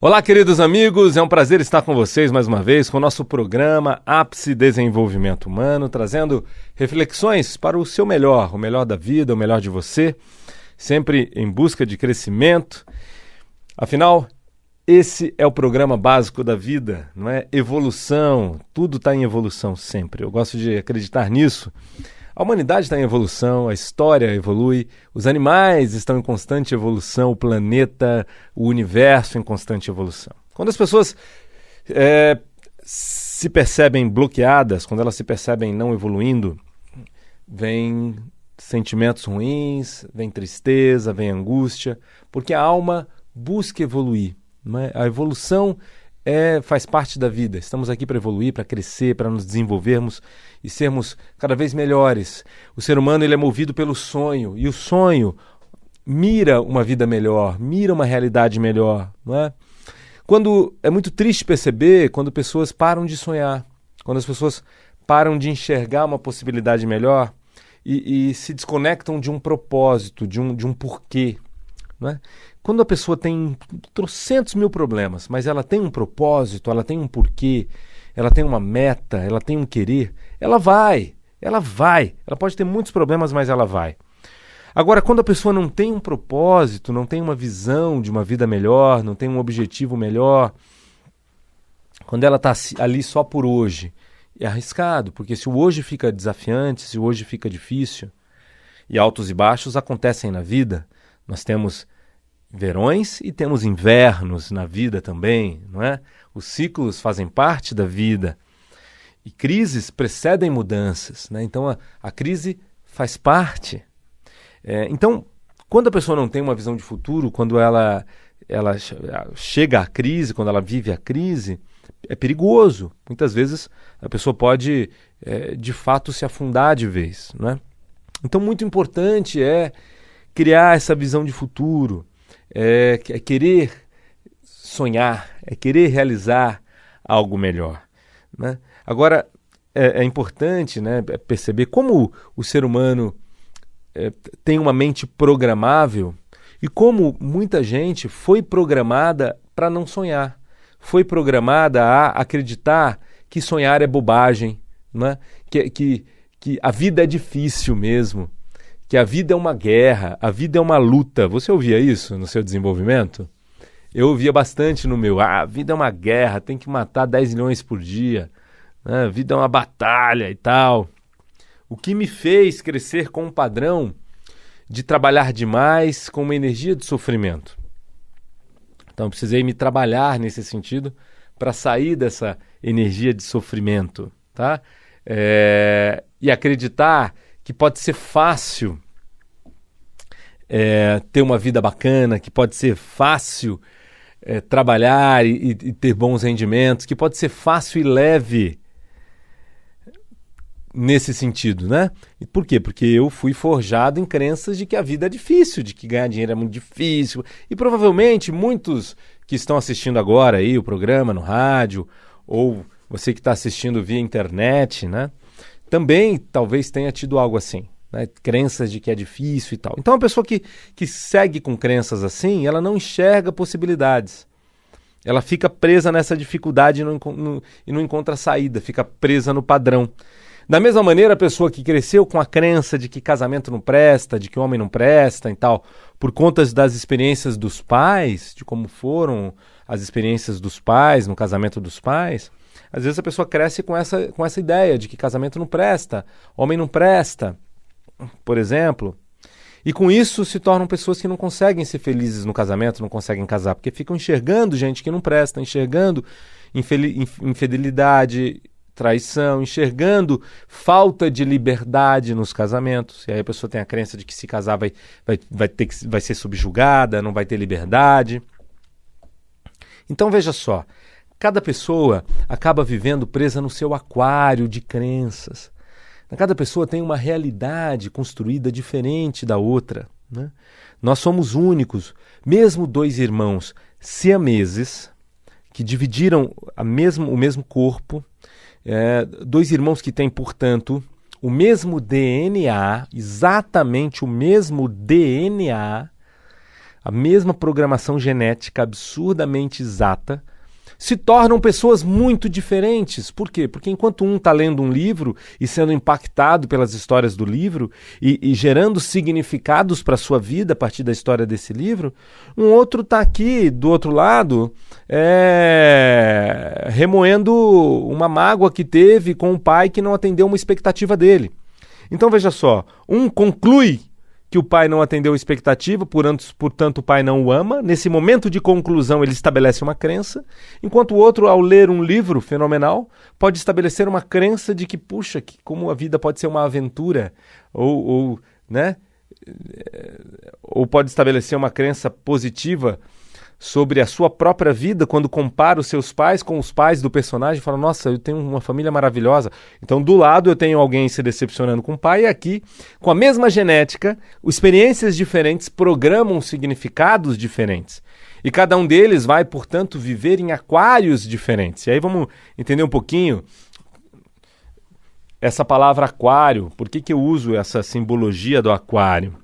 Olá, queridos amigos, é um prazer estar com vocês mais uma vez com o nosso programa Ápice Desenvolvimento Humano, trazendo reflexões para o seu melhor, o melhor da vida, o melhor de você, sempre em busca de crescimento. Afinal, esse é o programa básico da vida, não é? Evolução, tudo está em evolução sempre. Eu gosto de acreditar nisso. A humanidade está em evolução, a história evolui, os animais estão em constante evolução, o planeta, o universo em constante evolução. Quando as pessoas se percebem bloqueadas, quando elas se percebem não evoluindo, vem sentimentos ruins, vem tristeza, vem angústia, porque a alma busca evoluir. Não é? A evolução faz parte da vida. Estamos aqui para evoluir, para crescer, para nos desenvolvermos e sermos cada vez melhores. O ser humano ele é movido pelo sonho, e o sonho mira uma vida melhor, mira uma realidade melhor. Não é? Quando é muito triste perceber quando pessoas param de sonhar, quando as pessoas param de enxergar uma possibilidade melhor e se desconectam de um propósito, de um porquê. Não é? Quando a pessoa tem trocentos mil problemas, mas ela tem um propósito, ela tem um porquê, ela tem uma meta, ela tem um querer, ela vai. Ela pode ter muitos problemas, mas ela vai. Agora, quando a pessoa não tem um propósito, não tem uma visão de uma vida melhor, não tem um objetivo melhor, quando ela está ali só por hoje, é arriscado, porque se o hoje fica desafiante, se o hoje fica difícil, e altos e baixos acontecem na vida, nós temos verões e temos invernos na vida também, não é? Os ciclos fazem parte da vida e crises precedem mudanças, né? Então a crise faz parte. Então, quando a pessoa não tem uma visão de futuro, quando ela chega à crise, quando ela vive a crise, é perigoso. Muitas vezes a pessoa pode, de fato, se afundar de vez, não é? Então, muito importante é criar essa visão de futuro, é querer sonhar, é querer realizar algo melhor, né? Agora, é importante, né, perceber como o ser humano tem uma mente programável e como muita gente foi programada para não sonhar, foi programada a acreditar que sonhar é bobagem, né? Que a vida é difícil mesmo, que a vida é uma guerra, a vida é uma luta. Você ouvia isso no seu desenvolvimento? Eu ouvia bastante no meu. A vida é uma guerra, tem que matar 10 milhões por dia. Né? A vida é uma batalha e tal. O que me fez crescer com um padrão de trabalhar demais com uma energia de sofrimento. Então eu precisei me trabalhar nesse sentido para sair dessa energia de sofrimento. Tá? E acreditar que pode ser fácil ter uma vida bacana, que pode ser fácil trabalhar e ter bons rendimentos, que pode ser fácil e leve nesse sentido, né? E por quê? Porque eu fui forjado em crenças de que a vida é difícil, de que ganhar dinheiro é muito difícil. E provavelmente muitos que estão assistindo agora aí o programa no rádio, ou você que está assistindo via internet, né? Também talvez tenha tido algo assim, né? Crenças de que é difícil e tal. Então a pessoa que segue com crenças assim, ela não enxerga possibilidades. Ela fica presa nessa dificuldade e não encontra saída, fica presa no padrão. Da mesma maneira, a pessoa que cresceu com a crença de que casamento não presta, de que homem não presta e tal, por conta das experiências dos pais, de como foram as experiências dos pais no casamento dos pais, às vezes a pessoa cresce com essa ideia de que casamento não presta, homem não presta, por exemplo. E com isso se tornam pessoas que não conseguem ser felizes no casamento, não conseguem casar, porque ficam enxergando gente que não presta, enxergando infidelidade, traição, enxergando falta de liberdade nos casamentos. E aí a pessoa tem a crença de que se casar vai ser subjugada, não vai ter liberdade. Então veja só, cada pessoa acaba vivendo presa no seu aquário de crenças. Cada pessoa tem uma realidade construída diferente da outra, né? Nós somos únicos, mesmo dois irmãos siameses que dividiram o mesmo corpo, dois irmãos que têm, portanto, o mesmo DNA, exatamente o mesmo DNA, a mesma programação genética absurdamente exata, se tornam pessoas muito diferentes. Por quê? Porque enquanto um está lendo um livro e sendo impactado pelas histórias do livro e gerando significados para a sua vida a partir da história desse livro, um outro está aqui do outro lado remoendo uma mágoa que teve com o pai que não atendeu uma expectativa dele. Então veja só, um conclui que o pai não atendeu a expectativa, portanto o pai não o ama. Nesse momento de conclusão ele estabelece uma crença, enquanto o outro, ao ler um livro fenomenal, pode estabelecer uma crença de que, puxa, como a vida pode ser uma aventura, ou pode estabelecer uma crença positiva sobre a sua própria vida, quando compara os seus pais com os pais do personagem, fala, nossa, eu tenho uma família maravilhosa. Então, do lado eu tenho alguém se decepcionando com o pai, e aqui, com a mesma genética, experiências diferentes programam significados diferentes. E cada um deles vai, portanto, viver em aquários diferentes. E aí vamos entender um pouquinho essa palavra aquário. Por que eu uso essa simbologia do aquário?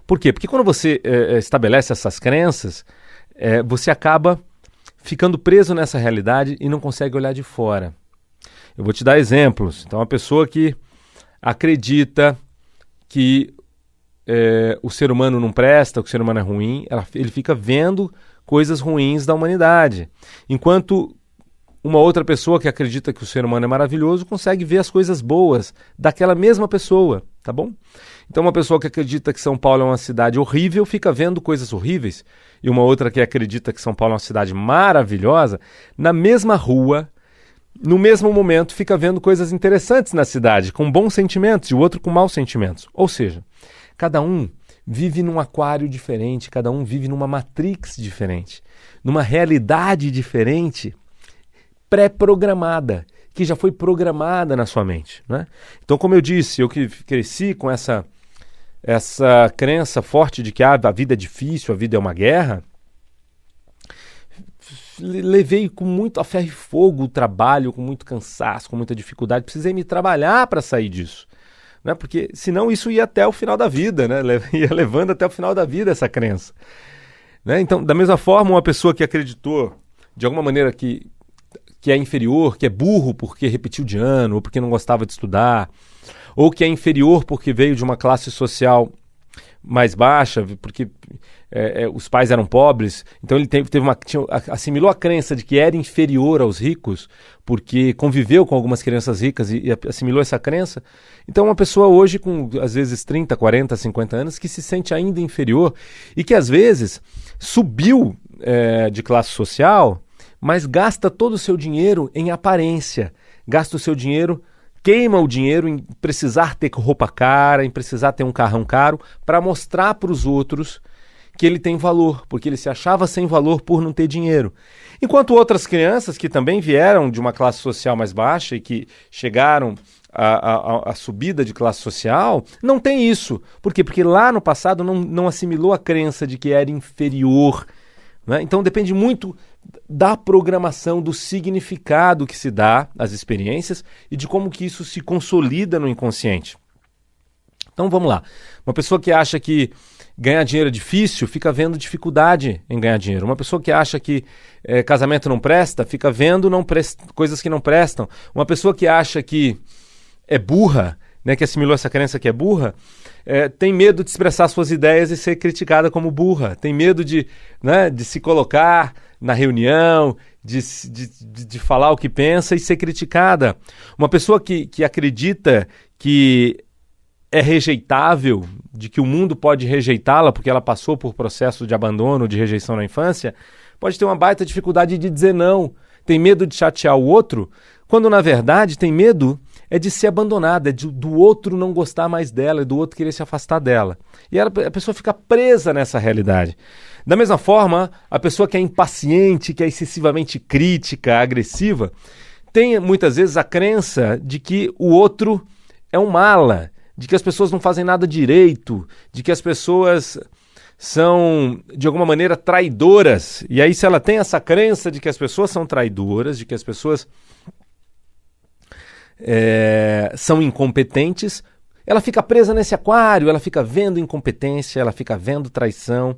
Por quê? Porque quando você estabelece essas crenças, você acaba ficando preso nessa realidade e não consegue olhar de fora. Eu vou te dar exemplos. Então, uma pessoa que acredita que o ser humano não presta, que o ser humano é ruim, ele fica vendo coisas ruins da humanidade. Enquanto uma outra pessoa que acredita que o ser humano é maravilhoso consegue ver as coisas boas daquela mesma pessoa, tá bom? Então uma pessoa que acredita que São Paulo é uma cidade horrível fica vendo coisas horríveis, e uma outra que acredita que São Paulo é uma cidade maravilhosa, na mesma rua, no mesmo momento, fica vendo coisas interessantes na cidade, com bons sentimentos, e o outro com maus sentimentos. Ou seja, cada um vive num aquário diferente, cada um vive numa matrix diferente, numa realidade diferente, pré-programada, que já foi programada na sua mente, né? Então, como eu disse, eu que cresci com essa crença forte de que a vida é difícil, a vida é uma guerra, levei com muito a ferro e fogo o trabalho, com muito cansaço, com muita dificuldade, precisei me trabalhar para sair disso, né? Porque senão isso ia até o final da vida, né? Ia levando até o final da vida essa crença, né? Então, da mesma forma, uma pessoa que acreditou de alguma maneira que é inferior, que é burro porque repetiu de ano, ou porque não gostava de estudar, ou que é inferior porque veio de uma classe social mais baixa, porque os pais eram pobres, então ele assimilou a crença de que era inferior aos ricos, porque conviveu com algumas crianças ricas e assimilou essa crença. Então uma pessoa hoje com, às vezes, 30, 40, 50 anos, que se sente ainda inferior e que, às vezes, subiu de classe social, mas gasta todo o seu dinheiro em aparência, gasta o seu dinheiro, queima o dinheiro em precisar ter roupa cara, em precisar ter um carrão caro, para mostrar para os outros que ele tem valor, porque ele se achava sem valor por não ter dinheiro. Enquanto outras crianças que também vieram de uma classe social mais baixa e que chegaram à subida de classe social, não tem isso. Por quê? Porque lá no passado não assimilou a crença de que era inferior, né? Então depende muito da programação, do significado que se dá às experiências e de como que isso se consolida no inconsciente. Então vamos lá. Uma pessoa que acha que ganhar dinheiro é difícil, fica vendo dificuldade em ganhar dinheiro. Uma pessoa que acha que casamento não presta, fica vendo coisas que não prestam. Uma pessoa que acha que é burra, né, que assimilou essa crença que é burra, tem medo de expressar suas ideias e ser criticada como burra. Tem medo de se colocar na reunião, de falar o que pensa e ser criticada. Uma pessoa que acredita que é rejeitável, de que o mundo pode rejeitá-la porque ela passou por processo de abandono, de rejeição na infância, pode ter uma baita dificuldade de dizer não. Tem medo de chatear o outro, quando na verdade tem medo de ser abandonada, do outro não gostar mais dela, do outro querer se afastar dela. E a pessoa fica presa nessa realidade. Da mesma forma, a pessoa que é impaciente, que é excessivamente crítica, agressiva, tem muitas vezes a crença de que o outro é um mala, de que as pessoas não fazem nada direito, de que as pessoas são, de alguma maneira, traidoras. E aí, se ela tem essa crença de que as pessoas são traidoras, de que as pessoas são incompetentes, ela fica presa nesse aquário, ela fica vendo incompetência, ela fica vendo traição,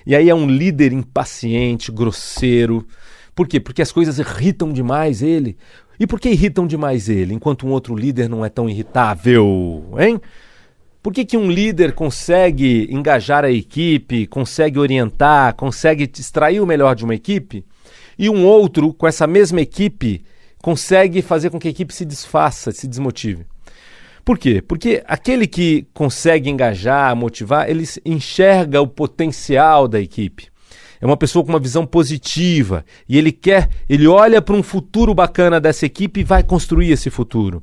e aí é um líder impaciente, grosseiro. Por quê? Porque as coisas irritam demais ele. E por que irritam demais ele, enquanto um outro líder não é tão irritável, hein? Por que um líder consegue engajar a equipe, consegue orientar, consegue extrair o melhor de uma equipe, e um outro, com essa mesma equipe, consegue fazer com que a equipe se desfaça, se desmotive? Por quê? Porque aquele que consegue engajar, motivar, ele enxerga o potencial da equipe. É uma pessoa com uma visão positiva e ele olha para um futuro bacana dessa equipe e vai construir esse futuro.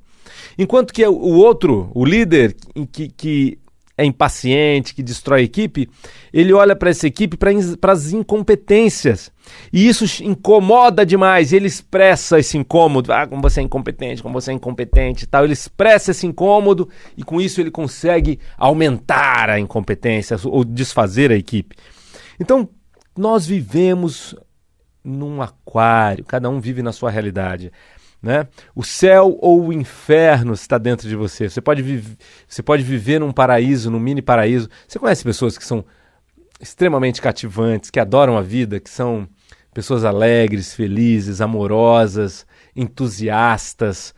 Enquanto que o outro, o líder que é impaciente, que destrói a equipe, ele olha para essa equipe, para as incompetências. E isso incomoda demais. Ele expressa esse incômodo. Como você é incompetente e tal. Ele expressa esse incômodo e com isso ele consegue aumentar a incompetência ou desfazer a equipe. Então, nós vivemos num aquário, cada um vive na sua realidade, né? O céu ou o inferno está dentro de você. Você pode viver num paraíso, num mini paraíso. Você conhece pessoas que são extremamente cativantes, que adoram a vida, que são pessoas alegres, felizes, amorosas, entusiasmadas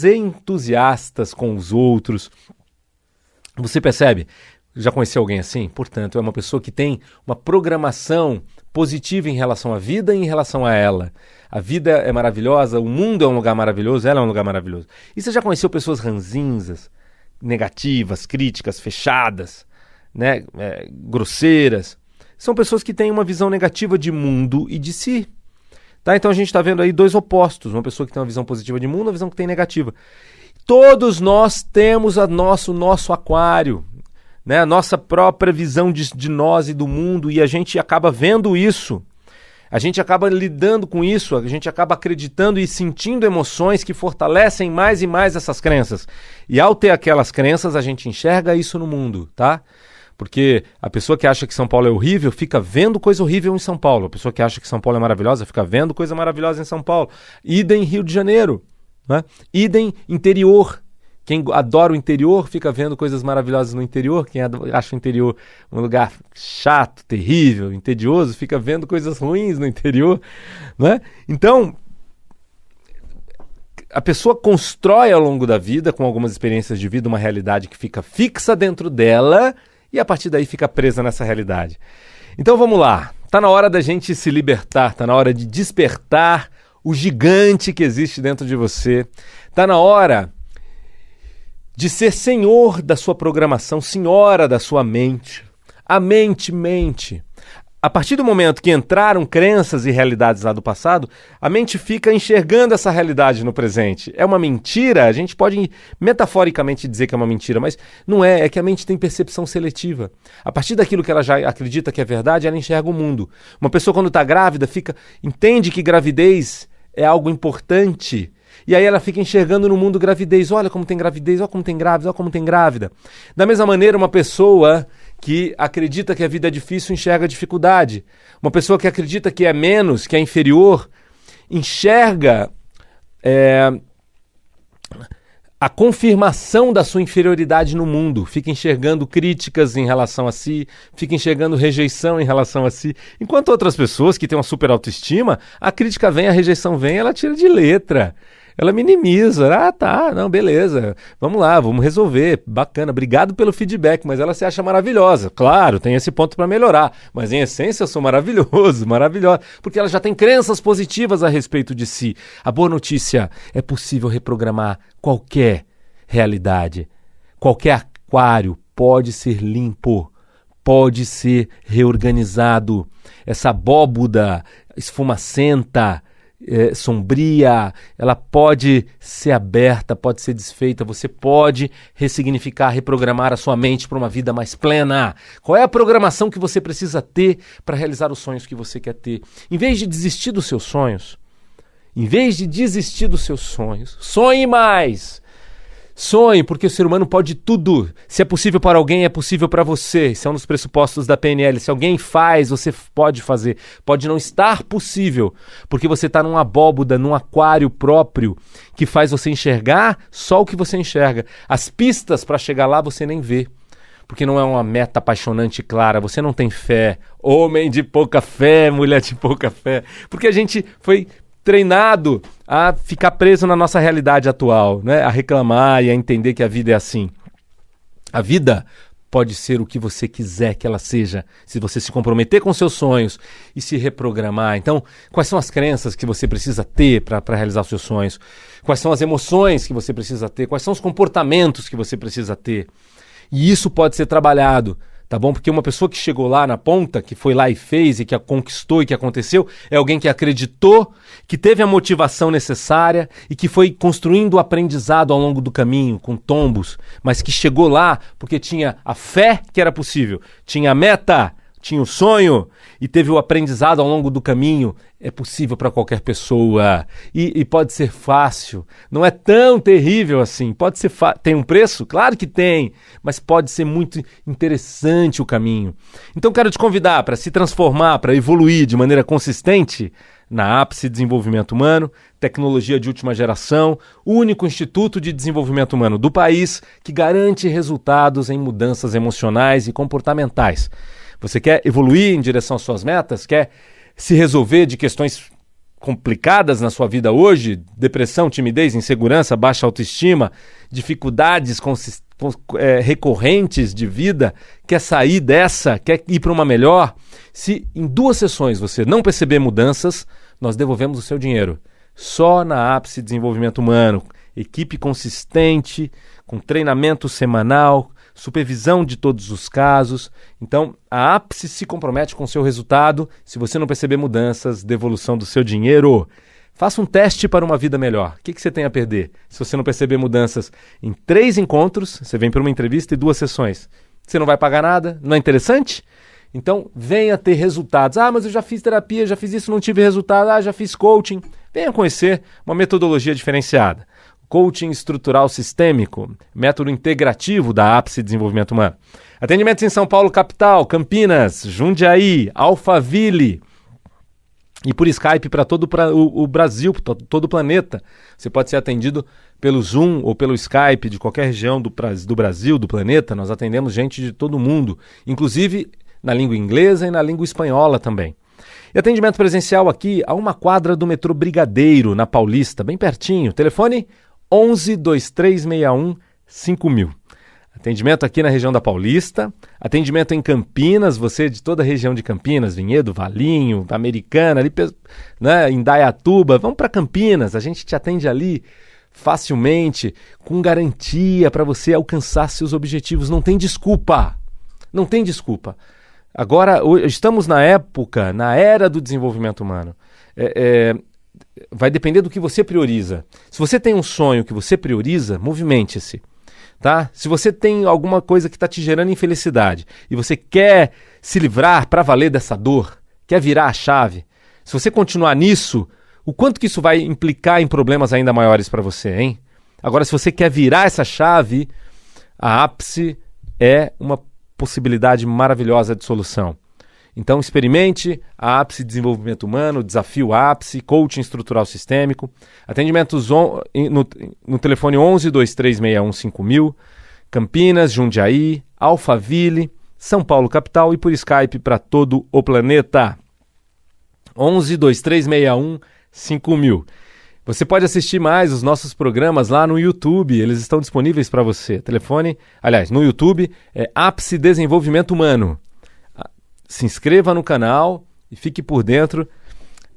e entusiastas com os outros. Você percebe? Já conheceu alguém assim? Portanto, é uma pessoa que tem uma programação positiva em relação à vida e em relação a ela. A vida é maravilhosa, o mundo é um lugar maravilhoso, ela é um lugar maravilhoso. E você já conheceu pessoas ranzinzas, negativas, críticas, fechadas, né? Grosseiras? São pessoas que têm uma visão negativa de mundo e de si. Tá? Então a gente está vendo aí dois opostos. Uma pessoa que tem uma visão positiva de mundo e uma visão que tem negativa. Todos nós temos o nosso aquário, né? A nossa própria visão de nós e do mundo, e a gente acaba vendo isso, a gente acaba lidando com isso, a gente acaba acreditando e sentindo emoções que fortalecem mais e mais essas crenças. E ao ter aquelas crenças, a gente enxerga isso no mundo, tá? Porque a pessoa que acha que São Paulo é horrível fica vendo coisa horrível em São Paulo. A pessoa que acha que São Paulo é maravilhosa fica vendo coisa maravilhosa em São Paulo. Idem Rio de Janeiro, né? Idem interior. Quem adora o interior fica vendo coisas maravilhosas no interior. Quem acha o interior um lugar chato, terrível, entedioso, fica vendo coisas ruins no interior, né? Então, a pessoa constrói ao longo da vida, com algumas experiências de vida, uma realidade que fica fixa dentro dela e a partir daí fica presa nessa realidade. Então vamos lá. Está na hora da gente se libertar, está na hora de despertar o gigante que existe dentro de você. Está na hora de ser senhor da sua programação, senhora da sua mente. A mente mente. A partir do momento que entraram crenças e realidades lá do passado, a mente fica enxergando essa realidade no presente. É uma mentira? A gente pode metaforicamente dizer que é uma mentira, mas não é. É que a mente tem percepção seletiva. A partir daquilo que ela já acredita que é verdade, ela enxerga o mundo. Uma pessoa quando está grávida entende que gravidez é algo importante. E aí ela fica enxergando no mundo gravidez. Olha como tem gravidez, olha como tem grávida, olha como tem grávida. Da mesma maneira, uma pessoa que acredita que a vida é difícil enxerga a dificuldade. Uma pessoa que acredita que é menos, que é inferior, enxerga a confirmação da sua inferioridade no mundo. Fica enxergando críticas em relação a si, fica enxergando rejeição em relação a si. Enquanto outras pessoas que têm uma super autoestima, a crítica vem, a rejeição vem, ela tira de letra. Ela minimiza. Ah, tá, não, beleza. Vamos lá, vamos resolver. Bacana, obrigado pelo feedback, mas ela se acha maravilhosa. Claro, tem esse ponto para melhorar, mas em essência eu sou maravilhoso, maravilhosa, porque ela já tem crenças positivas a respeito de si. A boa notícia, é possível reprogramar qualquer realidade. Qualquer aquário pode ser limpo, pode ser reorganizado. Essa abóboda esfumacenta, sombria, ela pode ser aberta, pode ser desfeita, você pode ressignificar, reprogramar a sua mente para uma vida mais plena. Qual é a programação que você precisa ter para realizar os sonhos que você quer ter? Em vez de desistir dos seus sonhos, sonhe mais. Sonhe, porque o ser humano pode tudo. Se é possível para alguém, é possível para você. Esse é um dos pressupostos da PNL. Se alguém faz, você pode fazer. Pode não estar possível, porque você está numa abóboda, num aquário próprio, que faz você enxergar só o que você enxerga. As pistas para chegar lá você nem vê, porque não é uma meta apaixonante e clara. Você não tem fé. Homem de pouca fé, mulher de pouca fé. Porque a gente foi treinado a ficar preso na nossa realidade atual, né? A reclamar e a entender que a vida é assim. A vida pode ser o que você quiser que ela seja, se você se comprometer com seus sonhos e se reprogramar. Então, quais são as crenças que você precisa ter para realizar os seus sonhos? Quais são as emoções que você precisa ter? Quais são os comportamentos que você precisa ter? E isso pode ser trabalhado, tá bom? Porque uma pessoa que chegou lá na ponta, que foi lá e fez, e que a conquistou e que aconteceu, é alguém que acreditou, que teve a motivação necessária e que foi construindo o aprendizado ao longo do caminho, com tombos, mas que chegou lá porque tinha a fé que era possível, tinha a meta, tinha o sonho e teve o aprendizado ao longo do caminho. É possível para qualquer pessoa e pode ser fácil, não é tão terrível assim. Pode ser tem um preço? Claro que tem, mas pode ser muito interessante o caminho. Então quero te convidar para se transformar, para evoluir de maneira consistente na Ápice Desenvolvimento Humano, tecnologia de última geração, o único instituto de desenvolvimento humano do país que garante resultados em mudanças emocionais e comportamentais. Você quer evoluir em direção às suas metas? Quer se resolver de questões complicadas na sua vida hoje? Depressão, timidez, insegurança, baixa autoestima, dificuldades recorrentes de vida? Quer sair dessa? Quer ir para uma melhor? Se em 2 sessões você não perceber mudanças, nós devolvemos o seu dinheiro. Só na Ápice Desenvolvimento Humano. Equipe consistente, com treinamento semanal, supervisão de todos os casos. Então, a Ápice se compromete com o seu resultado. Se você não perceber mudanças, devolução do seu dinheiro. Faça um teste para uma vida melhor. O que você tem a perder? Se você não perceber mudanças em 3 encontros, você vem para uma entrevista e 2 sessões. Você não vai pagar nada? Não é interessante? Então, venha ter resultados. Ah, mas eu já fiz terapia, já fiz isso, não tive resultado. Ah, já fiz coaching. Venha conhecer uma metodologia diferenciada. Coaching estrutural sistêmico, método integrativo da Ápice Desenvolvimento Humano. Atendimentos em São Paulo, capital, Campinas, Jundiaí, Alphaville. E por Skype para todo o Brasil, todo o planeta. Você pode ser atendido pelo Zoom ou pelo Skype de qualquer região do Brasil, do planeta. Nós atendemos gente de todo mundo, inclusive na língua inglesa e na língua espanhola também. E atendimento presencial aqui a uma quadra do metrô Brigadeiro, na Paulista, bem pertinho. Telefone 11 2361 5000. Atendimento aqui na região da Paulista, atendimento em Campinas, você de toda a região de Campinas, Vinhedo, Valinho, Americana, ali, né, Indaiatuba, vamos para Campinas, a gente te atende ali facilmente, com garantia para você alcançar seus objetivos. Não tem desculpa, não tem desculpa. Agora, estamos na época, na era do desenvolvimento humano. Vai depender do que você prioriza. Se você tem um sonho que você prioriza, movimente-se. Tá? Se você tem alguma coisa que está te gerando infelicidade e você quer se livrar para valer dessa dor, quer virar a chave, se você continuar nisso, o quanto que isso vai implicar em problemas ainda maiores para você, hein? Agora, se você quer virar essa chave, a Ápice é uma possibilidade maravilhosa de solução. Então experimente a Ápice Desenvolvimento Humano, Desafio Ápice, Coaching Estrutural Sistêmico, atendimentos no telefone 11 2361 5000, Campinas, Jundiaí, Alphaville, São Paulo capital e por Skype para todo o planeta. 11 2361 5000. Você pode assistir mais os nossos programas lá no YouTube, eles estão disponíveis para você. Telefone, aliás, no YouTube é Ápice Desenvolvimento Humano. Se inscreva no canal e fique por dentro,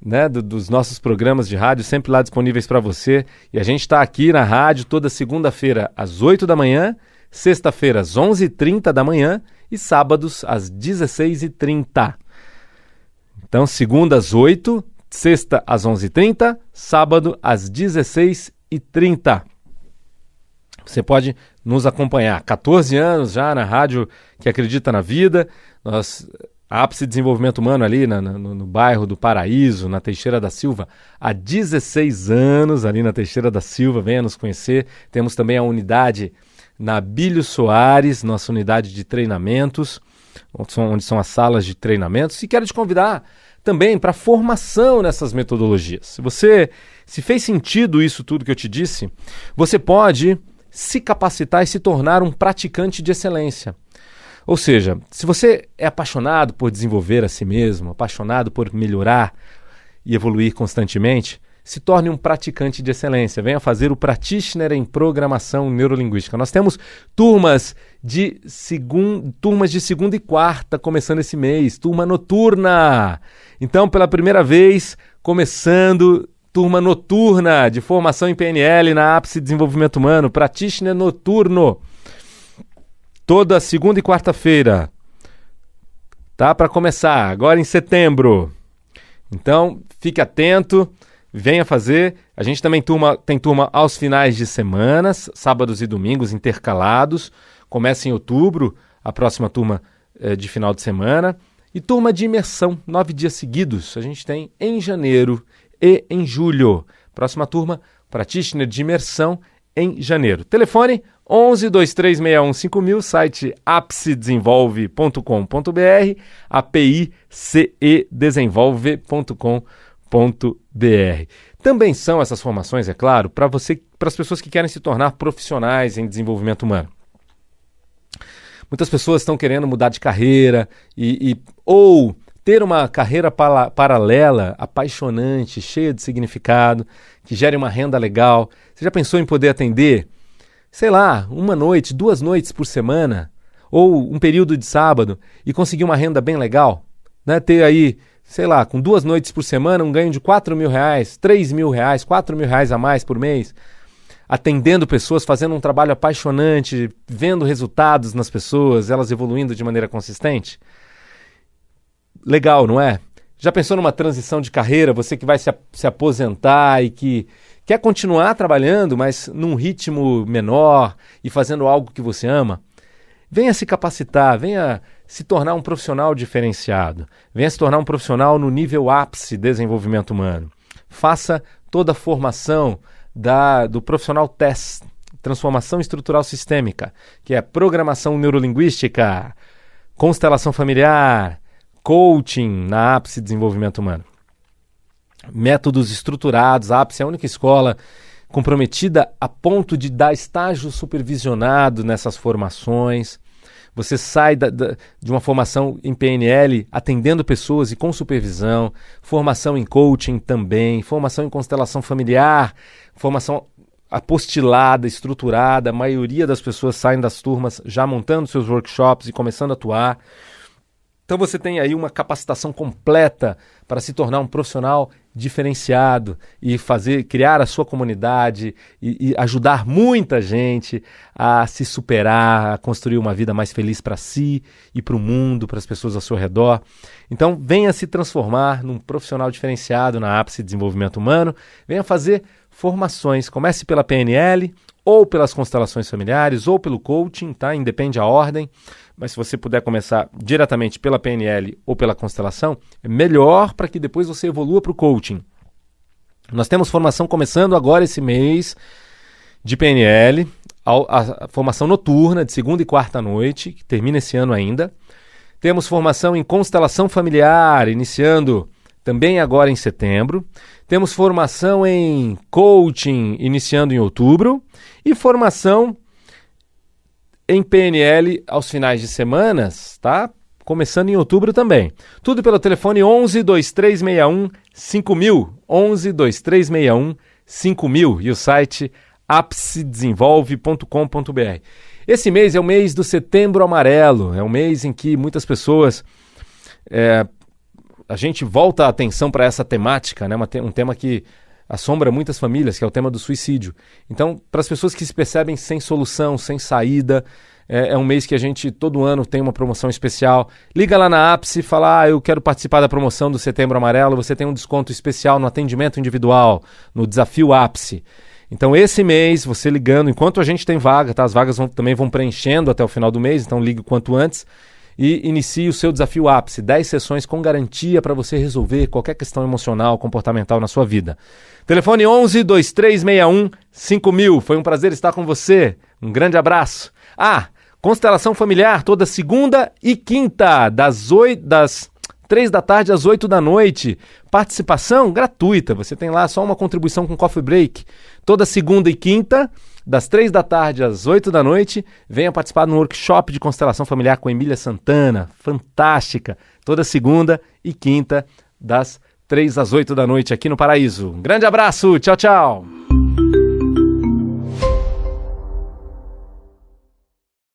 né, dos nossos programas de rádio, sempre lá disponíveis para você. E a gente está aqui na rádio toda segunda-feira às 8 da manhã, sexta-feira às 11h30 da manhã e sábados às 16h30. Então, segunda às 8, sexta às 11h30, sábado às 16h30. Você pode nos acompanhar. 14 anos já na rádio que acredita na vida. Nós A Ápice Desenvolvimento Humano ali no bairro do Paraíso, na Teixeira da Silva, há 16 anos, ali na Teixeira da Silva, venha nos conhecer. Temos também a unidade na Bílio Soares, nossa unidade de treinamentos, onde são as salas de treinamentos. E quero te convidar também para formação nessas metodologias. Se fez sentido isso tudo que eu te disse, você pode se capacitar e se tornar um praticante de excelência. Ou seja, se você é apaixonado por desenvolver a si mesmo, apaixonado por melhorar e evoluir constantemente, se torne um praticante de excelência. Venha fazer o Practitioner em Programação Neurolinguística. Nós temos turmas de segunda e quarta começando esse mês, turma noturna. Então, pela primeira vez, começando turma noturna de formação em PNL na Ápice Desenvolvimento Humano, Practitioner noturno. Toda segunda e quarta-feira, tá? Para começar, agora em setembro. Então, fique atento, venha fazer. A gente também tem turma aos finais de semana, sábados e domingos intercalados. Começa em outubro, a próxima turma de final de semana. E turma de imersão, 9 dias seguidos. A gente tem em janeiro e em julho. Próxima turma, Practitioner de imersão em janeiro. Telefone 11 2361 5000, site apicedesenvolve.com.br, apicedesenvolve.com.br. Também são essas formações, é claro, para as pessoas que querem se tornar profissionais em desenvolvimento humano. Muitas pessoas estão querendo mudar de carreira ou ter uma carreira paralela, apaixonante, cheia de significado, que gere uma renda legal. Você já pensou em poder atender, sei lá, 1 noite, 2 noites por semana, ou um período de sábado, e conseguir uma renda bem legal? Né? Ter aí, sei lá, com 2 noites por semana, um ganho de R$4.000, R$3.000, R$4.000 a mais por mês, atendendo pessoas, fazendo um trabalho apaixonante, vendo resultados nas pessoas, elas evoluindo de maneira consistente? Legal, não é? Já pensou numa transição de carreira, você que vai se aposentar e que quer continuar trabalhando, mas num ritmo menor e fazendo algo que você ama? Venha se capacitar, venha se tornar um profissional diferenciado, venha se tornar um profissional no nível ápice de desenvolvimento humano. Faça toda a formação do profissional TESS, Transformação Estrutural Sistêmica, que é Programação Neurolinguística, Constelação Familiar, Coaching na Ápice Desenvolvimento Humano. Métodos estruturados, a Ápice é a única escola comprometida a ponto de dar estágio supervisionado nessas formações. Você sai de uma formação em PNL atendendo pessoas e com supervisão, formação em coaching também, formação em constelação familiar, formação apostilada, estruturada. A maioria das pessoas saem das turmas já montando seus workshops e começando a atuar. Então você tem aí uma capacitação completa para se tornar um profissional diferenciado e criar a sua comunidade e ajudar muita gente a se superar, a construir uma vida mais feliz para si e para o mundo, para as pessoas ao seu redor. Então venha se transformar num profissional diferenciado na Ápice Desenvolvimento Humano, venha fazer formações, comece pela PNL ou pelas constelações familiares ou pelo coaching, tá? Independe a ordem. Mas se você puder começar diretamente pela PNL ou pela constelação, é melhor para que depois você evolua para o coaching. Nós temos formação começando agora esse mês de PNL, a formação noturna de segunda e quarta noite, que termina esse ano ainda. Temos formação em constelação familiar, iniciando também agora em setembro. Temos formação em coaching, iniciando em outubro. E formação em PNL aos finais de semanas, tá? Começando em outubro também. Tudo pelo telefone 11 2361 5000, 11 2361 5000 e o site apicedesenvolve.com.br. Esse mês é o mês do Setembro Amarelo, é um mês em que muitas pessoas a gente volta a atenção para essa temática, né? Um tema que assombra muitas famílias, que é o tema do suicídio. Então, para as pessoas que se percebem sem solução, sem saída, é um mês que a gente todo ano tem uma promoção especial. Liga lá na Ápice e fala, eu quero participar da promoção do Setembro Amarelo, você tem um desconto especial no atendimento individual, no Desafio Ápice. Então, esse mês, você ligando, enquanto a gente tem vaga, tá? As vagas também vão preenchendo até o final do mês, então ligue o quanto antes. e inicie o seu desafio ápice, 10 sessões com garantia para você resolver qualquer questão emocional, comportamental na sua vida. Telefone 11 2361 5000. Foi um prazer estar com você. Um grande abraço. Constelação familiar toda segunda e quinta, das 3 da tarde às 8 da noite. Participação gratuita. Você tem lá só uma contribuição com coffee break. Toda segunda e quinta, das 3 da tarde às 8 da noite. Venha participar no workshop de constelação familiar com Emília Santana. Fantástica. Toda segunda e quinta, das 3 às 8 da noite aqui no Paraíso. Um grande abraço. Tchau, tchau.